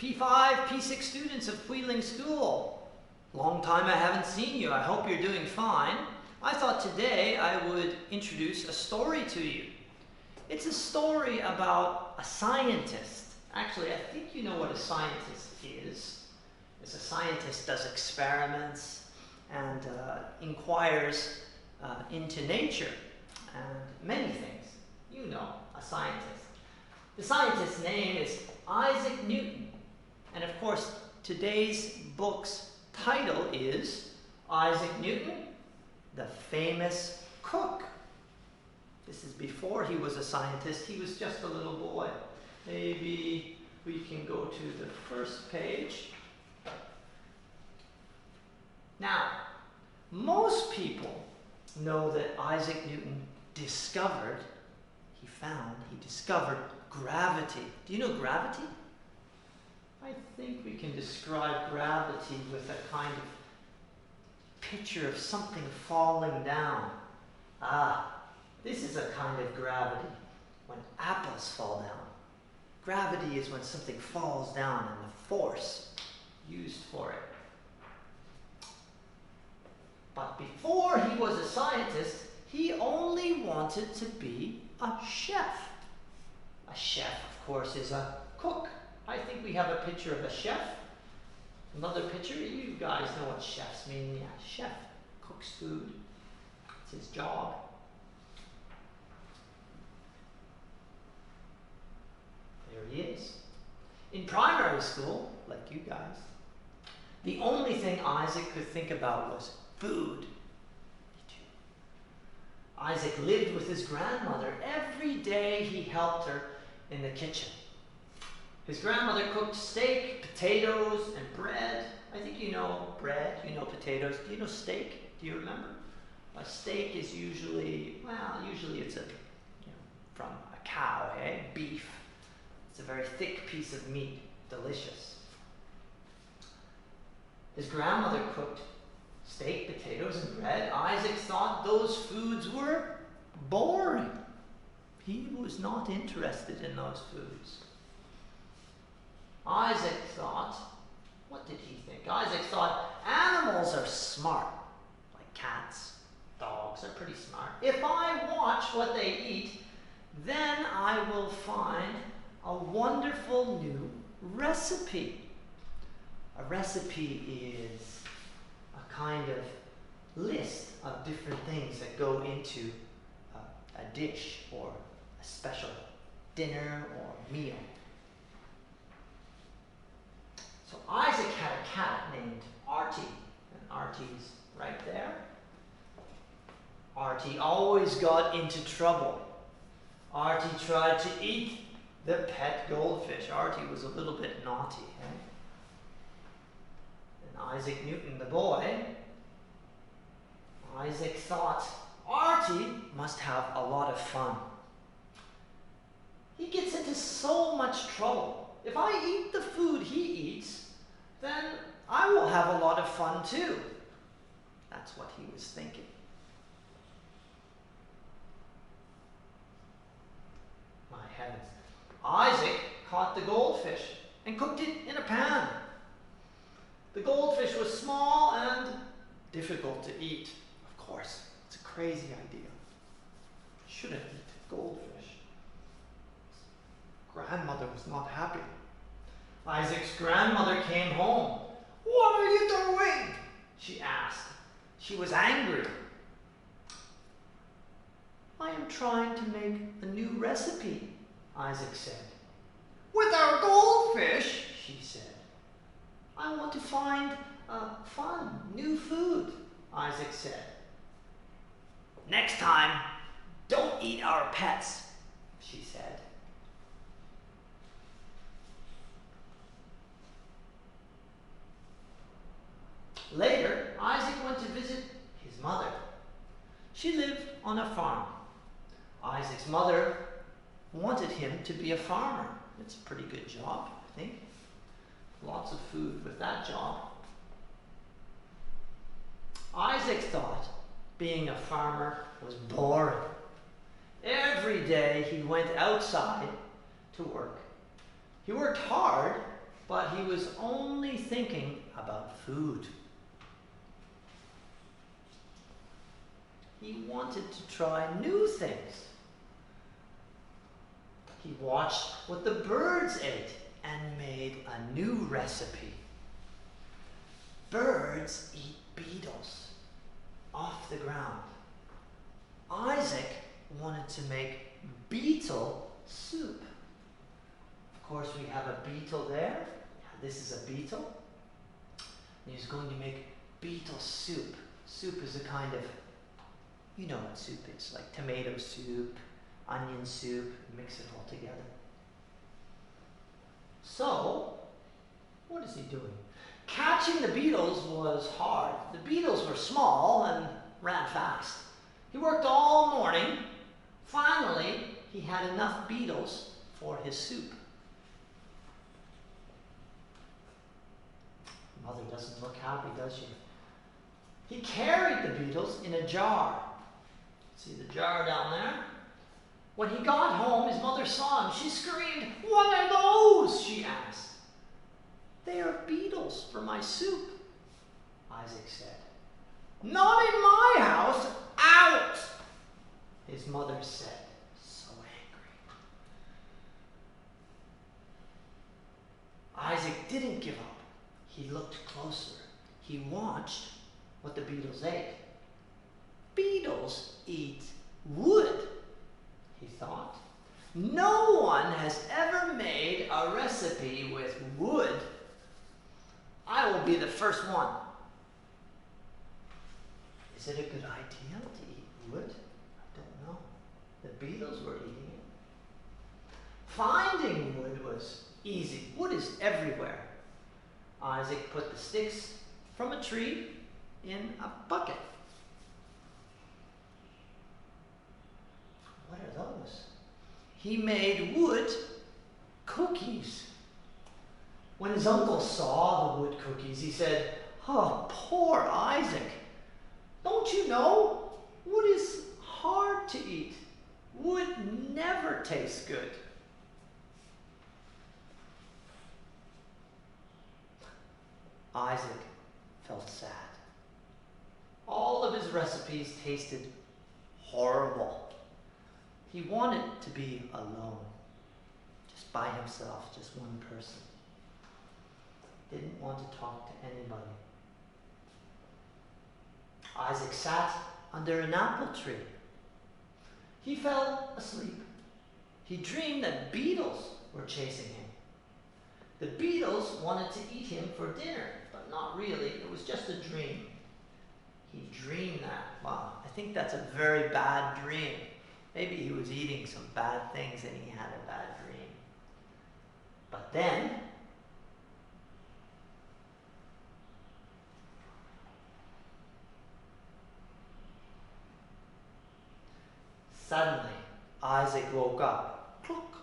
P5, P6 students of Wheeling School. Long time I haven't seen you. I hope you're doing fine. I thought today I would introduce a story to you. It's a story about a scientist. Actually, I think you know what a scientist is. As a scientist does experiments and inquires into nature and many things. You know, a scientist. The scientist's name is Isaac Newton. And of course, today's book's title is Isaac Newton, the Famous Cook. This is before he was a scientist. He was just a little boy. Maybe we can go to the first page. Now, most people know that Isaac Newton discovered gravity. Do you know gravity? I think we can describe gravity with a kind of picture of something falling down. This is a kind of gravity when apples fall down. Gravity is when something falls down and the force used for it. But before he was a scientist, he only wanted to be a chef. A chef, of course, is a cook. I think we have a picture of a chef. Another picture. You guys know what chefs mean. Yeah, chef cooks food. It's his job. There he is. In primary school, like you guys, the only thing Isaac could think about was food. Isaac lived with his grandmother. Every day he helped her in the kitchen. His grandmother cooked steak, potatoes, and bread. I think you know bread, you know potatoes. Do you know steak? Do you remember? A steak is usually it's from a cow, beef. It's a very thick piece of meat, delicious. His grandmother cooked steak, potatoes, and bread. Isaac thought those foods were boring. He was not interested in those foods. Isaac thought, what did he think? Isaac thought animals are smart, like cats, dogs are pretty smart. If I watch what they eat, then I will find a wonderful new recipe. A recipe is a kind of list of different things that go into a dish or a special dinner or meal. So Isaac had a cat named Artie, and Artie's right there. Artie always got into trouble. Artie tried to eat the pet goldfish. Artie was a little bit naughty. And Isaac Newton, the boy, Isaac thought Artie must have a lot of fun. He gets into so much trouble. If I eat the food he eats, then I will have a lot of fun too. That's what he was thinking. My heavens. Isaac caught the goldfish and cooked it in a pan. The goldfish was small and difficult to eat. Of course, it's a crazy idea. Shouldn't eat goldfish. Grandmother was not happy. Isaac's grandmother came home. "What are you doing?" she asked. She was angry. "I am trying to make a new recipe," Isaac said. "With our goldfish?" she said. "I want to find fun, new food," Isaac said. "Next time, don't eat our pets," she said. Later, Isaac went to visit his mother. She lived on a farm. Isaac's mother wanted him to be a farmer. It's a pretty good job, I think. Lots of food with that job. Isaac thought being a farmer was boring. Every day he went outside to work. He worked hard, but he was only thinking about food. He wanted to try new things. He watched what the birds ate and made a new recipe. Birds eat beetles off the ground. Isaac wanted to make beetle soup. Of course, we have a beetle there. This is a beetle. And he's going to make beetle soup. Soup is a kind of, you know what soup is, like tomato soup, onion soup, mix it all together. So, what is he doing? Catching the beetles was hard. The beetles were small and ran fast. He worked all morning. Finally, he had enough beetles for his soup. Mother doesn't look happy, does she? He carried the beetles in a jar. See the jar down there? When he got home, his mother saw him. She screamed, "What are those?" she asked. "They are beetles for my soup," Isaac said. "Not in my house! Out!" his mother said, so angry. Isaac didn't give up. He looked closer. He watched what the beetles ate. Beetles eat wood, he thought. No one has ever made a recipe with wood. I will be the first one. Is it a good idea to eat wood? I don't know. The beetles were eating it. Finding wood was easy. Wood is everywhere. Isaac put the sticks from a tree in a bucket. What are those? He made wood cookies. When his uncle saw the wood cookies, he said, "Oh, poor Isaac. Don't you know? Wood is hard to eat. Wood never tastes good." Isaac felt sad. All of his recipes tasted horrible. He wanted to be alone, just by himself, just one person. Didn't want to talk to anybody. Isaac sat under an apple tree. He fell asleep. He dreamed that beetles were chasing him. The beetles wanted to eat him for dinner, but not really. It was just a dream. He dreamed that. Wow, I think that's a very bad dream. Maybe he was eating some bad things and he had a bad dream. But then, suddenly, Isaac woke up. Clook.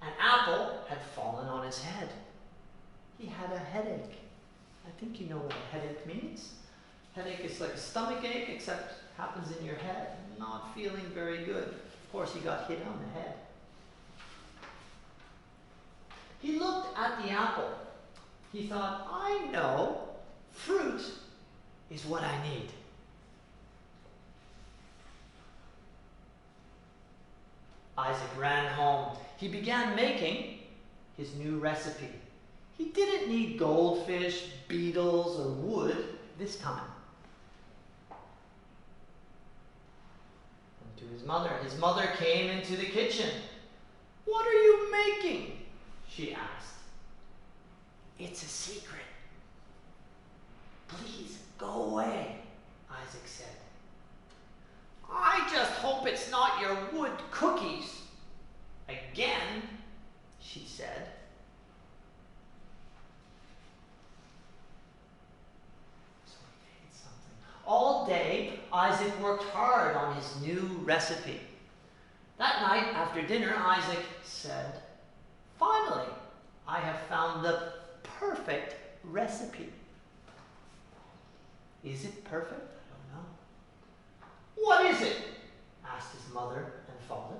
An apple had fallen on his head. He had a headache. I think you know what a headache means. Headache is like a stomach ache, except happens in your head. Not feeling very good. Of course, he got hit on the head. He looked at the apple. He thought, I know, fruit is what I need. Isaac ran home. He began making his new recipe. He didn't need goldfish, beetles, or wood this time. And to his mother came into the kitchen. "What are you making?" she asked. "It's a secret. Please go away," Isaac said. "I just hope it's not your wood cookies again," she said. So he ate something. All day, Isaac worked hard on his new recipe. That night, after dinner, Isaac said, "Finally, I have found the perfect recipe." Is it perfect? I don't know. "What is it?" asked his mother and father.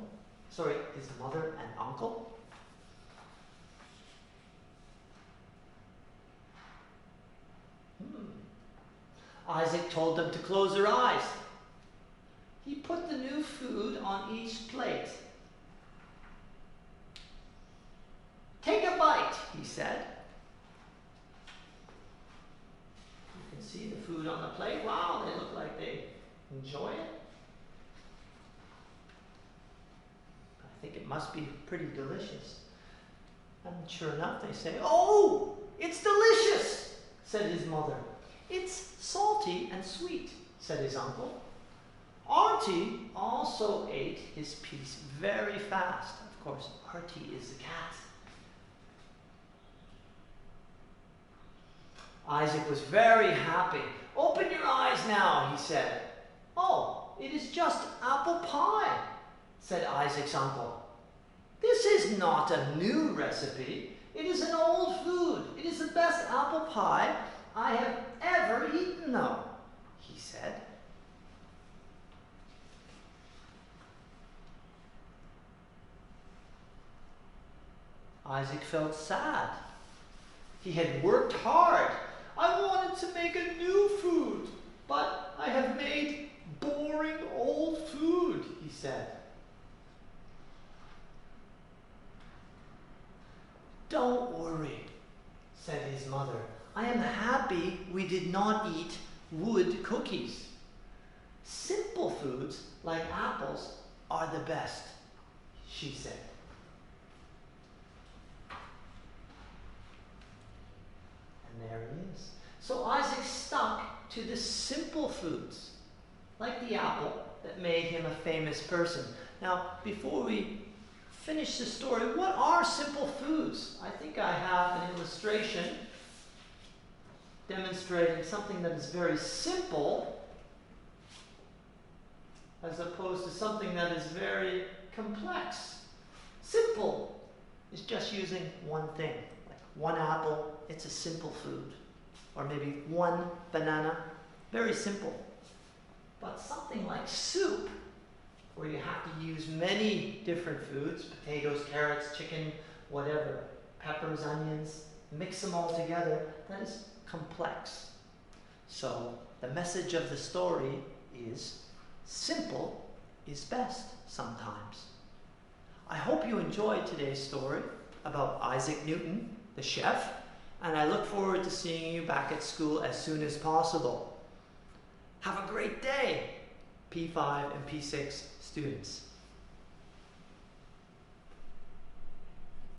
Sorry, his mother and uncle. Isaac told them to close their eyes. He put the new food on each plate. "Take a bite," he said. You can see the food on the plate. Wow, they look like they enjoy it. I think it must be pretty delicious. And sure enough, they say, "Oh, it's delicious," said his mother. "It's salty and sweet," said his uncle. Artie also ate his piece very fast. Of course, Artie is the cat. Isaac was very happy. "Open your eyes now," he said. "Oh, it is just apple pie," said Isaac's uncle. "This is not a new recipe. It is an old food. It is the best apple pie I have ever eaten, though," he said. Isaac felt sad. He had worked hard. "I wanted to make a new food, but I have made boring old food," he said. "Don't worry," said his mother. "I am happy we did not eat wood cookies. Simple foods like apples are the best," she said. And there it is. So Isaac stuck to the simple foods, like the apple, that made him a famous person. Now, before we finish the story, what are simple foods? I think I have an illustration demonstrating something that is very simple as opposed to something that is very complex. Simple is just using one thing. Like one apple, it's a simple food. Or maybe one banana, very simple. But something like soup, where you have to use many different foods, potatoes, carrots, chicken, whatever, peppers, onions, mix them all together, that is complex. So the message of the story is simple is best sometimes. I hope you enjoyed today's story about Isaac Newton, the chef, and I look forward to seeing you back at school as soon as possible. Have a great day, P5 and P6 students.